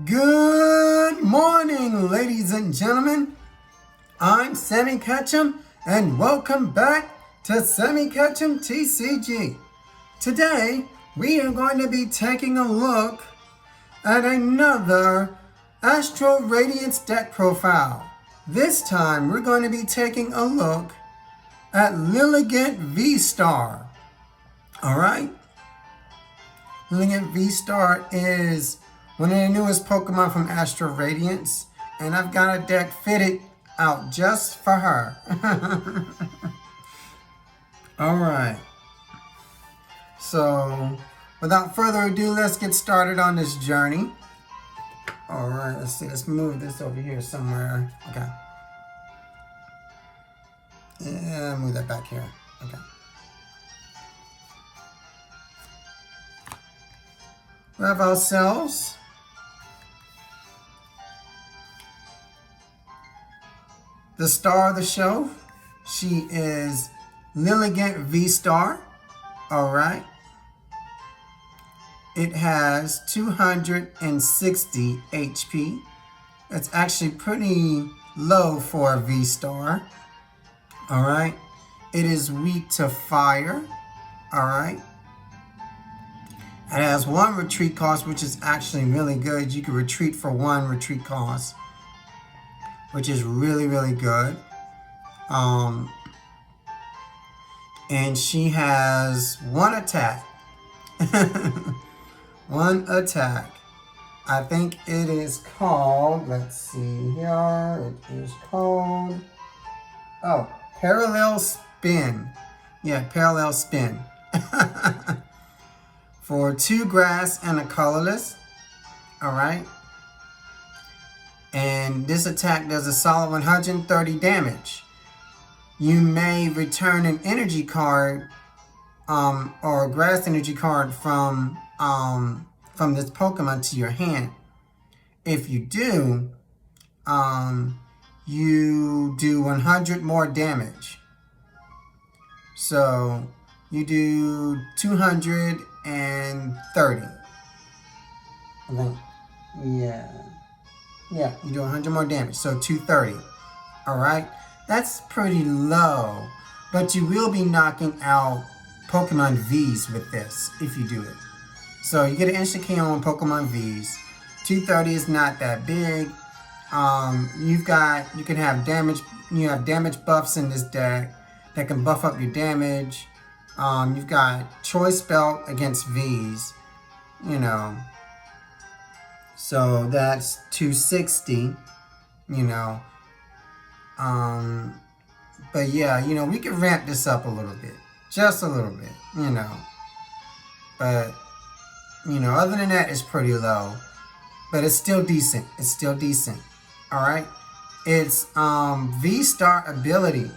Good morning, ladies and gentlemen. I'm Sammy Ketchum, and welcome back to Sammy Ketchum TCG. Today, we are going to be taking a look at another Astral Radiance deck profile. This time, we're going to be taking a look at Lilligant Vstar. Alright? Lilligant Vstar is one of the newest Pokemon from Astral Radiance, and I've got a deck fitted out just for her. Alright, so without further ado, let's get started on this journey. Alright, let's see, let's move this over here somewhere. Okay. Yeah, move that back here. Okay. We have ourselves the star of the show. She is Lilligant Vstar. Alright. It has 260 HP. That's actually pretty low for a V-Star. Alright. It is weak to fire. Alright. It has one retreat cost, which is actually really good. You can retreat for one retreat cost, which is really, really good. And she has one attack. One attack. I think it is called, let's see here. It is called, Parallel Spin. Yeah, Parallel Spin. For 2 grass and a colorless. Alright. And this attack does a solid 130 damage. You may return an energy card or a grass energy card from this Pokemon to your hand. If you do, you do 100 more damage. So you do 230. Yeah, you do 100 more damage, so 230. Alright? That's pretty low. But you will be knocking out Pokemon Vs with this, if you do it. So you get an instant KO on Pokemon Vs. 230 is not that big. You can have damage, you have damage buffs in this deck that can buff up your damage. You've got Choice Belt against Vs, you know. So that's 260, you know. But yeah, you know, we can ramp this up a little bit. Just a little bit, you know. But, you know, other than that, it's pretty low. But it's still decent. It's still decent. Alright? Its V-Star ability.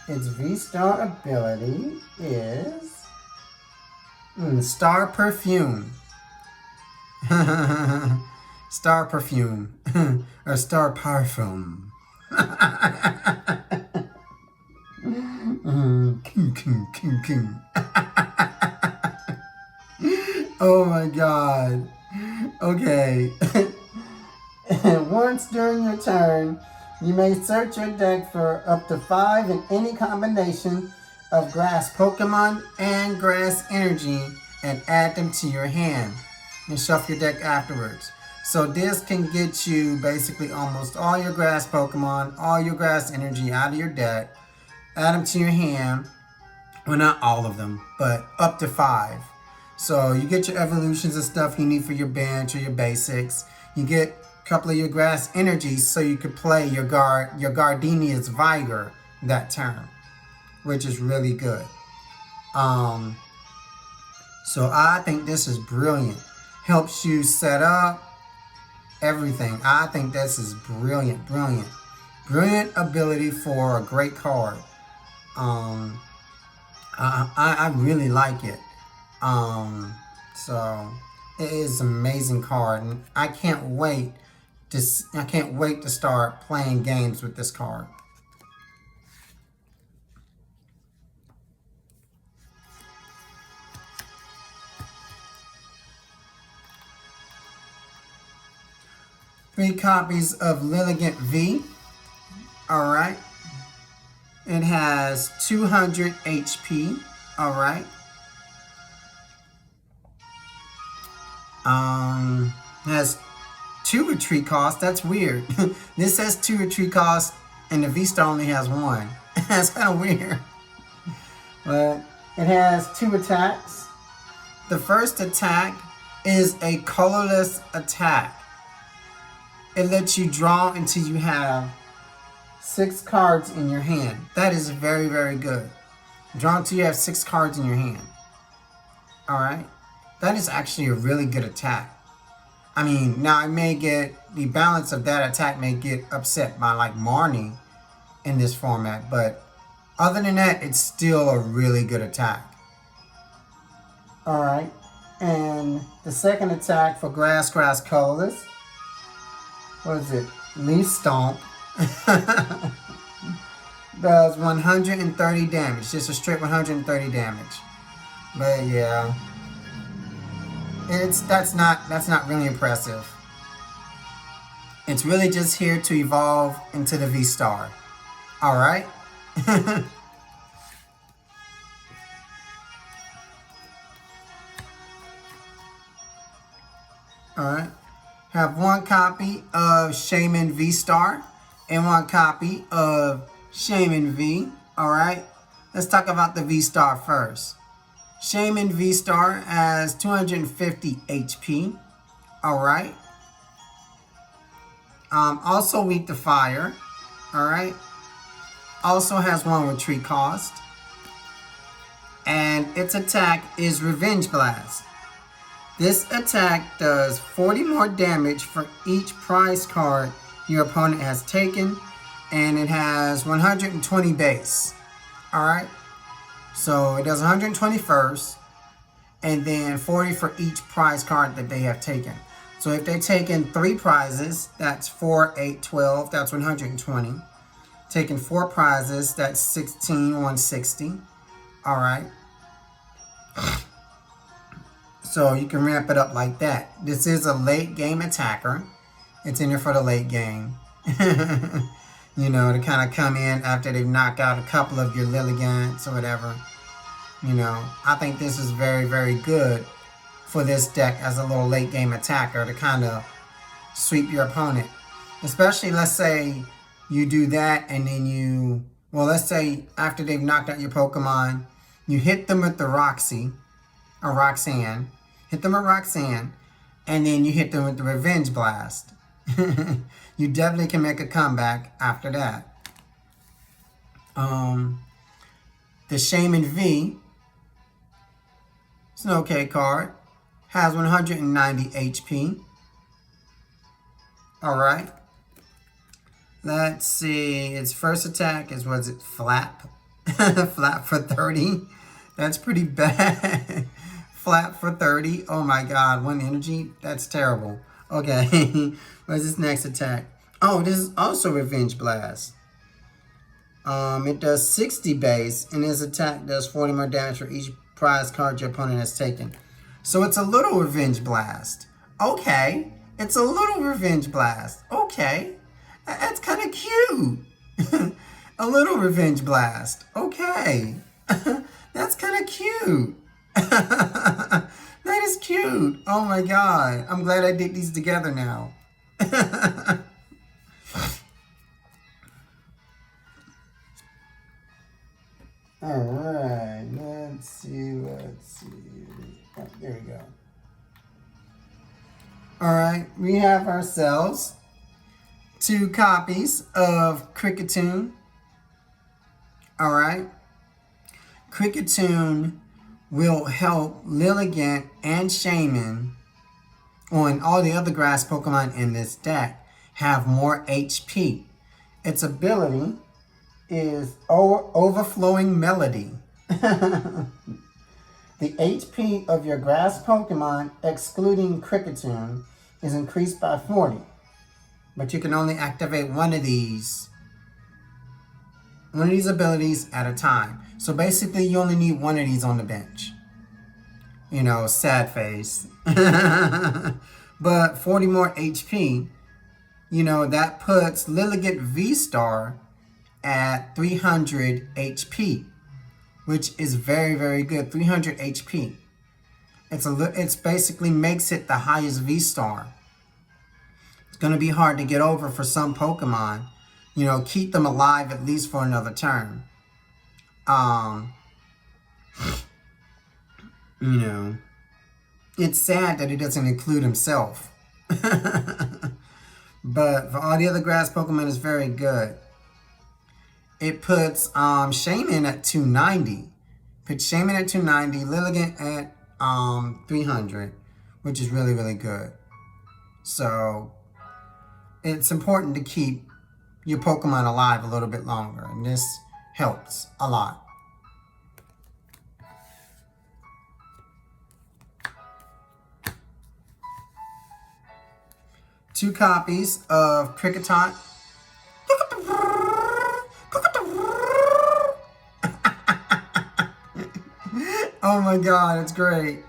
Its V-Star ability is Star Perfume. Star Perfume. Or Star Parfum. Oh my god. Okay. Once during your turn, you may search your deck for up to 5 in any combination of grass Pokemon and grass energy and add them to your hand and shuffle your deck afterwards. So this can get you basically almost all your grass Pokemon, all your grass energy out of your deck, add them to your hand. Well, not all of them, but up to 5. So you get your evolutions and stuff you need for your bench or your basics. You get a couple of your grass energies so you could play your Gardenia's Vigor that turn, which is really good. So I think this is brilliant. Helps you set up everything. I think this is brilliant, brilliant. Brilliant ability for a great card. I really like it. So it is an amazing card, and I can't wait to start playing games with this card. 3 copies of Lilligant V. All right. It has 200 HP. All right. It has 2 retreat costs. That's weird. This says 2 retreat costs, and the Vstar only has 1. That's kind of weird. But it has 2 attacks. The first attack is a colorless attack. It lets you draw until you have 6 cards in your hand. That is very, very good. Draw until you have 6 cards in your hand. Alright? That is actually a really good attack. I mean, now it may get, the balance of that attack may get upset by like Marnie in this format, but other than that, it's still a really good attack. Alright, and the second attack for Grass Colorless, what is it? Leaf Stomp. Does 130 damage, just a straight 130 damage. But yeah, that's not really impressive. It's really just here to evolve into the Vstar. Alright? Alright. Have 1 copy of Shaymin Vstar and 1 copy of Shaymin V. Alright. Let's talk about the Vstar first. Shaymin Vstar has 250 HP. Alright. Also weak to fire. Alright. Also has 1 retreat cost. And its attack is Revenge Blast. This attack does 40 more damage for each prize card your opponent has taken. And it has 120 base. Alright. So it does 120 first. And then 40 for each prize card that they have taken. So if they've taken 3 prizes, that's 4, 8, 12. That's 120. Taking 4 prizes, that's 16, 160. Alright. So you can ramp it up like that. This is a late game attacker. It's in there for the late game. You know, to kind of come in after they've knocked out a couple of your Lilligants or whatever. You know, I think this is very, very good for this deck as a little late game attacker to kind of sweep your opponent. Especially, let's say you do that and then you, well, let's say after they've knocked out your Pokemon, you hit them with the Roxanne, hit them with Roxanne, and then you hit them with the Revenge Blast. You definitely can make a comeback after that. The Shaymin V, it's an okay card. Has 190 HP. Alright. Let's see. Its first attack is, was it Flap? Flap for 30. That's pretty bad. Flap for 30. Oh my god. 1 energy? That's terrible. Okay. What's this next attack? Oh, this is also Revenge Blast. It does 60 base, and his attack does 40 more damage for each prize card your opponent has taken. So it's a little Revenge Blast. Okay. It's a little Revenge Blast. Okay. That's kind of cute. A little Revenge Blast. Okay. That's kind of cute. That is cute. Oh my god. I'm glad I did these together now. Alright, let's see. Oh, there we go. Alright, we have ourselves 2 copies of Kricketune. Alright. Kricketune will help Lilligant and Shaymin, and all the other grass Pokemon in this deck, have more HP. Its ability is Overflowing Melody. The HP of your grass Pokemon, excluding Kricketune, is increased by 40. But you can only activate one of these abilities at a time. So basically, you only need 1 of these on the bench. You know, sad face. But 40 more HP you know, that puts Lilligant Vstar at 300 HP, which is very, very good. 300 HP. It's basically makes it the highest V-Star. It's going to be hard to get over for some Pokemon. You know, keep them alive at least for another turn. You know, it's sad that he doesn't include himself. But for all the other grass Pokemon, it's very good. It puts Shaymin at 290. Puts Shaymin at 290, Lilligant at 300, which is really, really good. So it's important to keep your Pokemon alive a little bit longer, and this helps a lot. Two copies of Kricketot. Oh my god, it's great.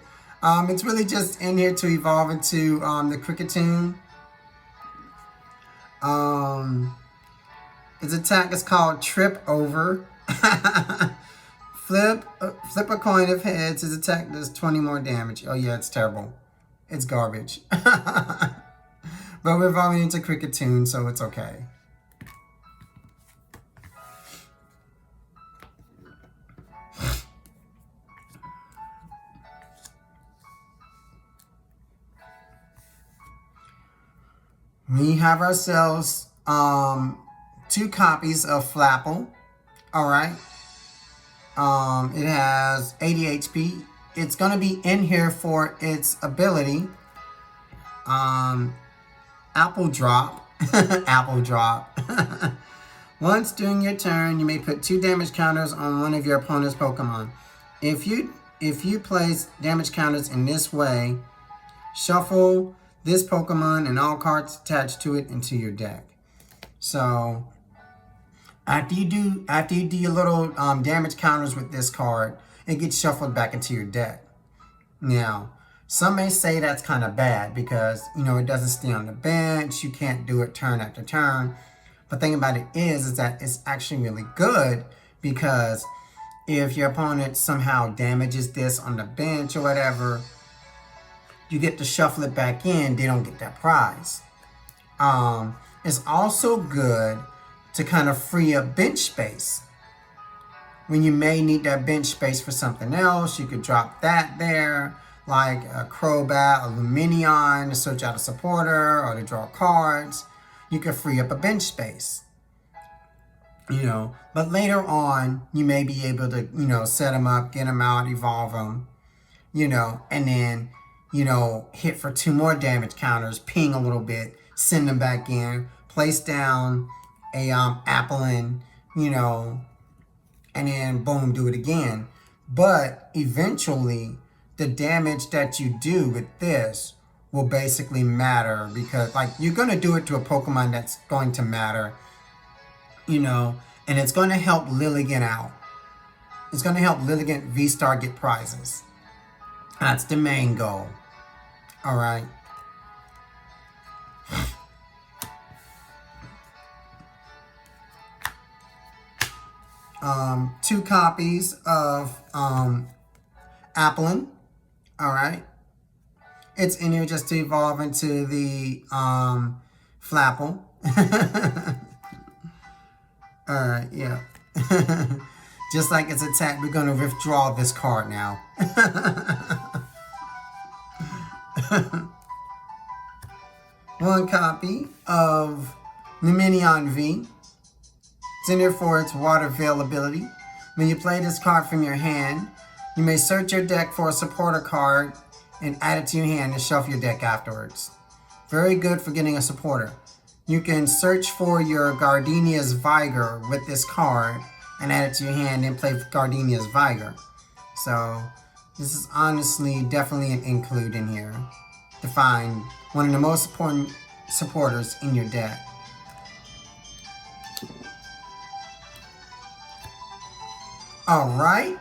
It's really just in here to evolve into the Kricketune. Its attack is called Trip Over. Flip a coin of heads. His attack does 20 more damage. Oh yeah, it's terrible. It's garbage. But we're evolving into Kricketune, so it's okay. We have ourselves two copies of Flapple. Alright. It has 80 HP. It's going to be in here for its ability. Apple Drop. Apple Drop. Once during your turn, you may put 2 damage counters on one of your opponent's Pokemon. If you place damage counters in this way, shuffle this Pokemon and all cards attached to it into your deck. So after you do your little damage counters with this card, it gets shuffled back into your deck. Now, some may say that's kind of bad because, you know, it doesn't stay on the bench. You can't do it turn after turn. But the thing about it is that it's actually really good because if your opponent somehow damages this on the bench or whatever, you get to shuffle it back in. They don't get that prize. It's also good to kind of free up bench space. When you may need that bench space for something else, you could drop that there, like a Crobat, a Lumineon, to search out a supporter or to draw cards. You could free up a bench space. You know, but later on, you may be able to, you know, set them up, get them out, evolve them, you know, and then, you know, hit for 2 more damage counters, ping a little bit, send them back in, place down a Applin, you know, and then boom, do it again. But eventually, the damage that you do with this will basically matter because, like, you're going to do it to a Pokemon that's going to matter, you know, and it's going to help Lilligant out. It's going to help Lilligant Vstar get prizes. That's the main goal. All right. Two copies of Applin. All right. It's in here just to evolve into the Flapple. All right, yeah. Just like its attack, we're going to withdraw this card now. One copy of Lumineon V. It's in here for its water veil ability. When you play this card from your hand, you may search your deck for a supporter card and add it to your hand and shuffle your deck afterwards. Very good for getting a supporter. You can search for your Gardenia's Vigor with this card and add it to your hand and play Gardenia's Vigor. So this is honestly definitely an include in here to find one of the most important supporters in your deck. Alright.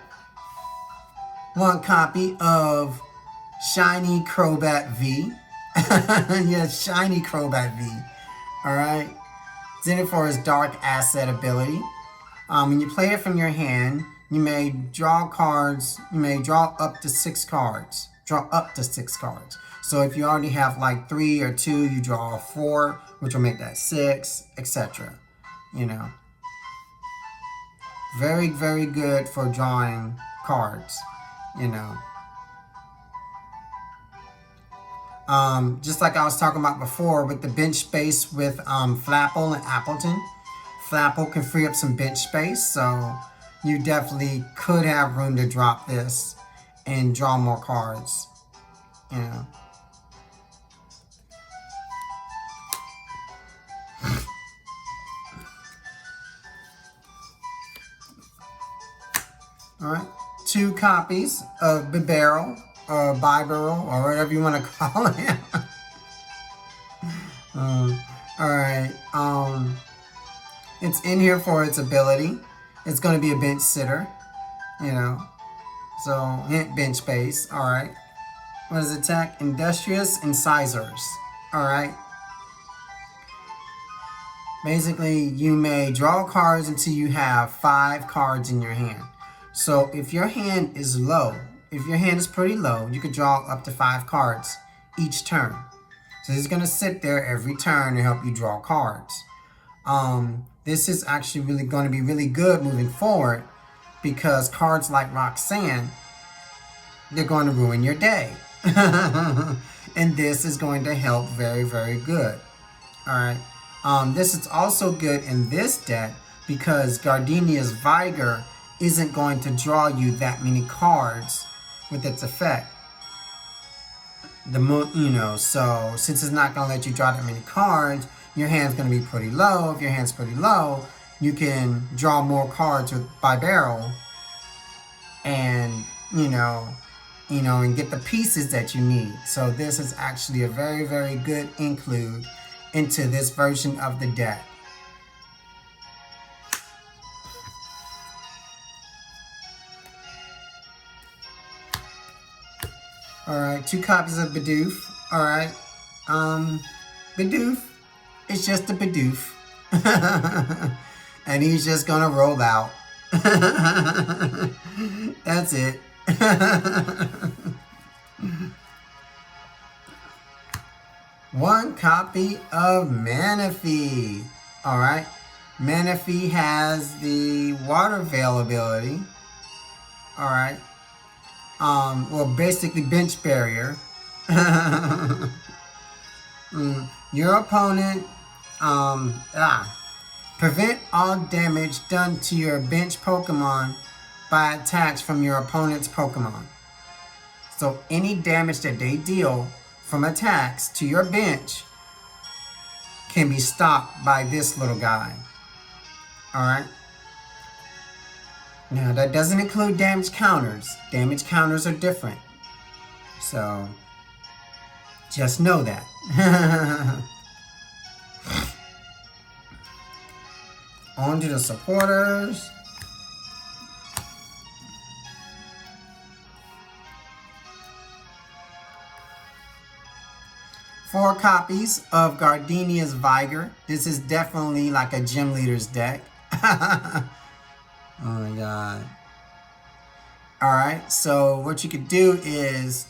One copy of Shiny Crobat V. Yes, Shiny Crobat V. Alright? Zenithor is Dark Asset ability. When you play it from your hand, you may draw cards. You may draw up to 6 cards. Draw up to 6 cards. So if you already have like 3 or 2, you draw 4, which will make that 6, etc. You know. Very, very good for drawing cards. You know. Just like I was talking about before with the bench space with Flapple and Appleton. Flapple can free up some bench space, so you definitely could have room to drop this and draw more cards. You know. Alright, 2 copies of Bibarel, or Bibarel, or whatever you want to call it. Alright, it's in here for its ability. It's going to be a bench sitter, you know. So, hint bench space, alright. What is attack? Industrious Incisors, alright. Basically, you may draw cards until you have 5 cards in your hand. So if your hand is low, if your hand is pretty low, you could draw up to 5 cards each turn. So it's going to sit there every turn to help you draw cards. This is actually really going to be really good moving forward because cards like Roxanne, they're going to ruin your day. And this is going to help very, very good. Alright. This is also good in this deck because Gardenia's Vigor isn't going to draw you that many cards with its effect. You know, so since it's not going to let you draw that many cards, your hand's going to be pretty low. If your hand's pretty low, you can draw more cards with Bibarel and, and get the pieces that you need. So this is actually a very, very good include into this version of the deck. Alright, 2 copies of Bidoof. Alright. Bidoof is just a Bidoof. And he's just gonna roll out. That's it. One copy of Manaphy. Alright. Manaphy has the Water Veil ability. Alright. Well, basically bench barrier. Your opponent, prevent all damage done to your bench Pokemon by attacks from your opponent's Pokemon. So any damage that they deal from attacks to your bench can be stopped by this little guy. Alright? Now, that doesn't include damage counters. Damage counters are different. So, just know that. On to the supporters. Four copies of Gardenia's Vigor. This is definitely like a gym leader's deck. Oh my god. Alright, so what you could do is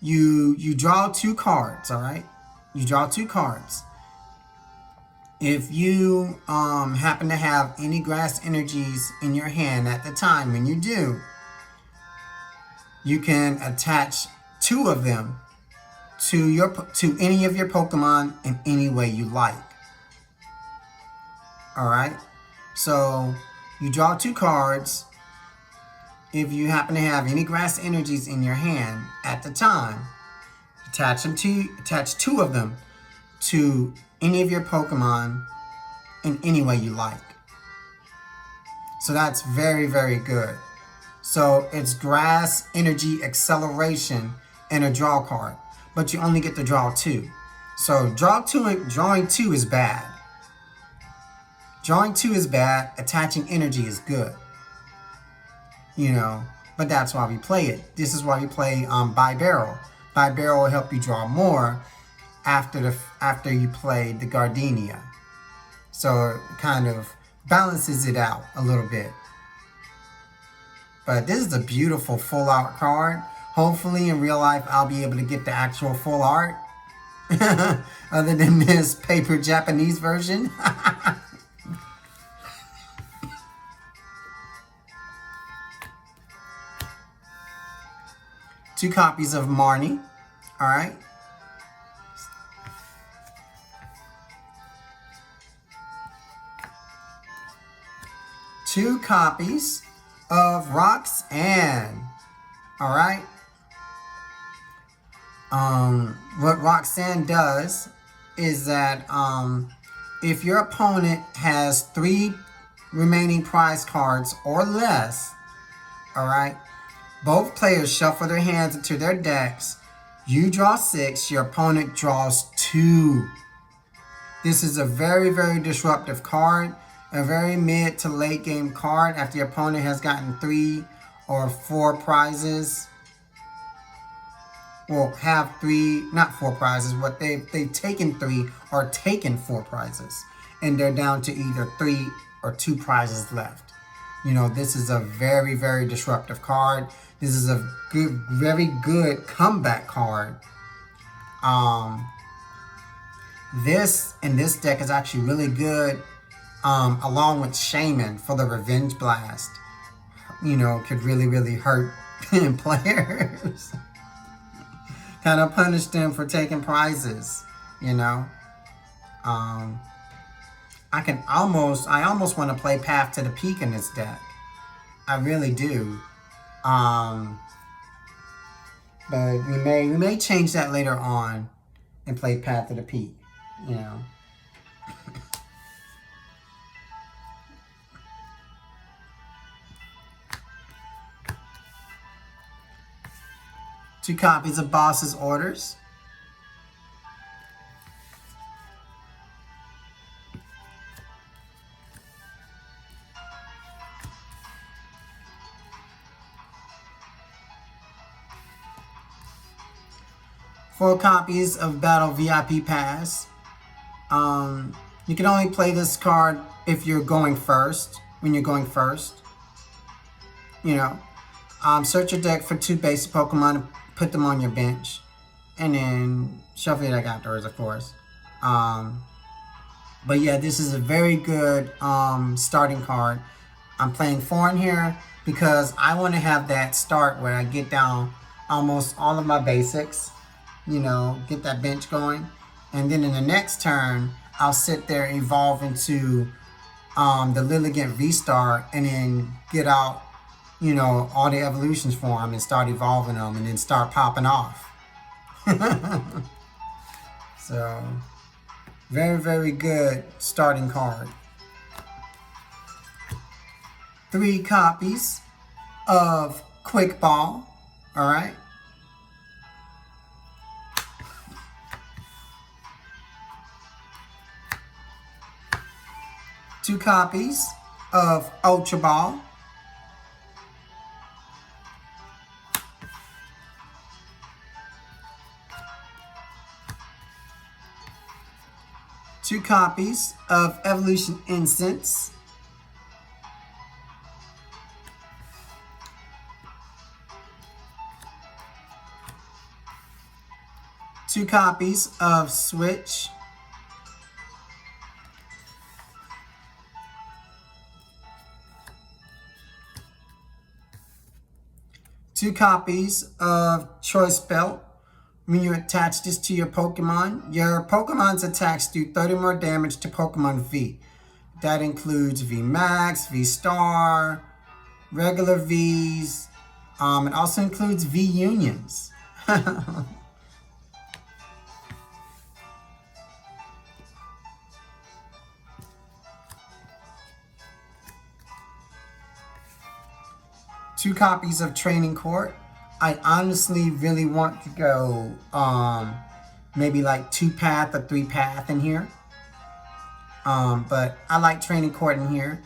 you draw 2 cards, alright? You draw 2 cards. If you happen to have any grass energies in your hand at the time, when you do, you can attach 2 of them to any of your Pokemon in any way you like. Alright? So you draw 2 cards. If you happen to have any grass energies in your hand at the time, attach 2 of them to any of your Pokemon in any way you like. So that's very, very good. So it's grass energy acceleration and a draw card, but you only get to draw 2. So drawing 2 is bad. Drawing 2 is bad, attaching energy is good. But that's why we play it. This is why we play Bibarel. Bibarel will help you draw more after you played the Gardenia. So it kind of balances it out a little bit. But this is a beautiful full art card. Hopefully in real life I'll be able to get the actual full art. Other than this paper Japanese version. 2 copies of Marnie. Alright. Two copies of Roxanne. Alright. What Roxanne does is that if your opponent has 3 remaining prize cards or less, alright, both players shuffle their hands into their decks. You draw 6, your opponent draws 2. This is a very, very disruptive card. A very mid to late game card after your opponent has gotten 3 or 4 prizes. Well, have 3, not 4 prizes, but they've taken 3 or taken 4 prizes. And they're down to either 3 or 2 prizes left. You know, this is a very, very disruptive card. This is a good, very good comeback card. This deck is actually really good. Along with Shaymin for the Revenge Blast. You know, could really, really hurt players. Kind of punish them for taking prizes, you know. I almost want to play Path to the Peak in this deck. I really do. But we may change that later on and play Path to the Peak, you know. Two copies of Boss's Orders. Four copies of Battle VIP Pass. You can only play this card if you're going first. When you're going first. You know. Search your deck for 2 basic Pokemon. Put them on your bench. And then shuffle your deck afterwards, of course. But yeah, this is a very good starting card. I'm playing 4 in here because I want to have that start where I get down almost all of my basics. You know, get that bench going. And then in the next turn, I'll sit there, evolve into the Lilligant Vstar, and then get out, you know, all the evolutions for them and start evolving them and then start popping off. So, very, very good starting card. 3 copies of Quick Ball. Alright. Two copies of Ultra Ball. Two copies of Evolution Incense. Two copies of Switch. Two copies of Choice Belt. When you attach this to your Pokemon's attacks do 30 more damage to Pokemon V. That includes V Max, V Star, regular Vs. It also includes V Unions. Two copies of Training Court. I honestly really want to go maybe like 2 path or 3 path in here. But I like Training Court in here.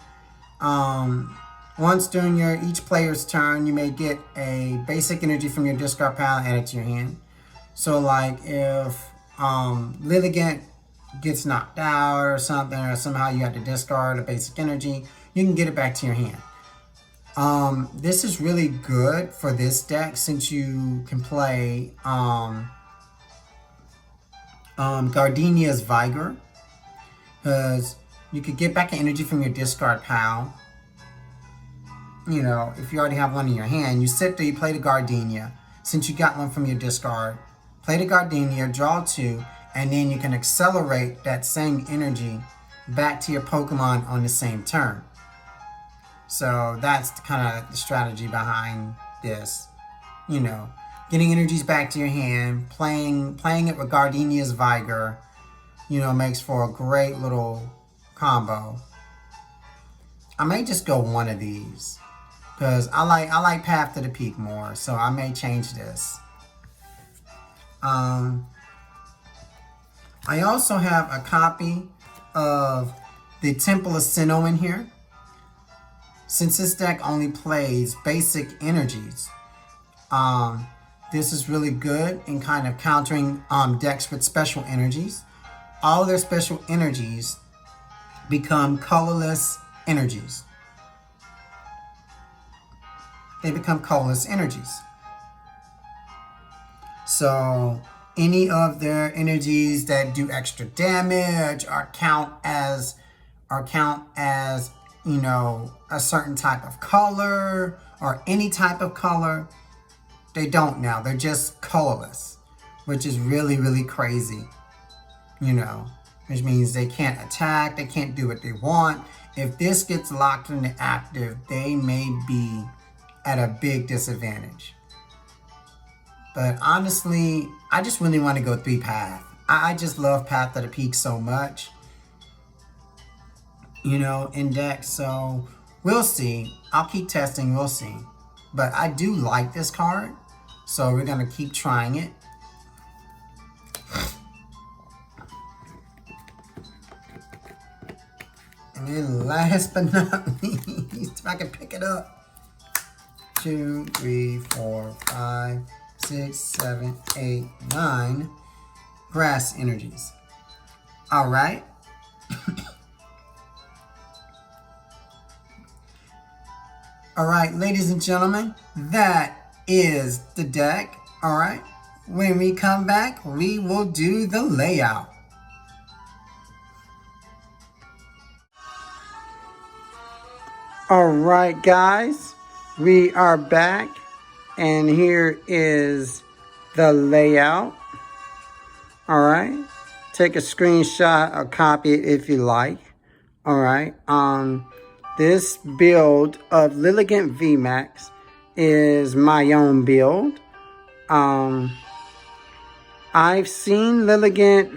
Once during each player's turn, you may get a basic energy from your discard pile added to your hand. So like if Lilligant gets knocked out or something, or somehow you have to discard a basic energy, you can get it back to your hand. This is really good for this deck since you can play Gardenia's Vigor, because you could get back an energy from your discard pile. You know, if you already have one in your hand, you sit there, you play the Gardenia. Since you got one from your discard, play the Gardenia, draw 2, and then you can accelerate that same energy back to your Pokemon on the same turn. So that's kind of the strategy behind this. You know, getting energies back to your hand, playing it with Gardenia's Vigor, you know, makes for a great little combo. I may just go one of these, because I like Path to the Peak more, so I may change this. I also have a copy of the Temple of Sinnoh in here. Since this deck only plays basic energies, this is really good in kind of countering decks with special energies. All their special energies become colorless energies. They become colorless energies. So any of their energies that do extra damage or count as you know, a certain type of color or any type of color, they don't now. They're just colorless, which is really, really crazy, you know, which means they can't attack, they can't do what they want. If this gets locked into active, they may be at a big disadvantage. But honestly, I just really want to go 3-path. I just love Path to the Peak so much, you know, in decks. So we'll see. I'll keep testing, we'll see. But I do like this card, so we're going to keep trying it. And then last but not least, if I can pick it up. 2, 3, 4, 5, 6, 7, 8, 9 grass energies. All right. All right, ladies and gentlemen, that is the deck. All right. When we come back, we will do the layout. All right, guys. We are back, and here is the layout. All right, take a screenshot or copy it if you like. All right, this build of Lilligant VMAX is my own build. I've seen Lilligant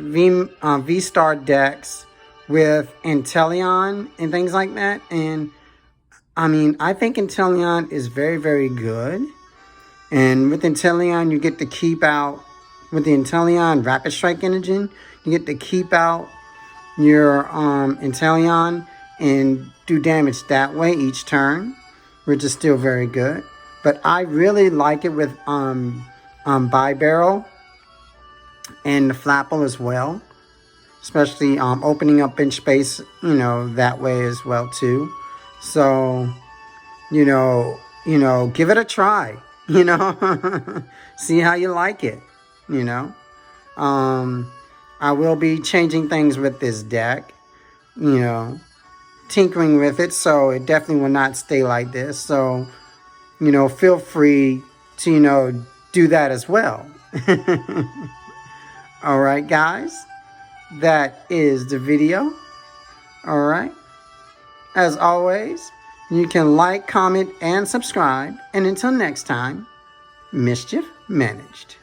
Vstar decks with Inteleon and things like that, and I mean, I think Inteleon is very, very good. And with Inteleon, you get to keep out, with the Inteleon Rapid Strike Engine, you get to keep out your Inteleon and do damage that way each turn, which is still very good. But I really like it with Bi-Barrel and the Flapple as well. Especially opening up bench space, you know, that way as well too. So, you know, give it a try, you know, see how you like it, you know. I will be changing things with this deck, you know, tinkering with it, so it definitely will not stay like this. So, you know, feel free to, you know, do that as well. All right, guys, that is the video. All right. As always, you can like, comment, and subscribe. And until next time, mischief managed.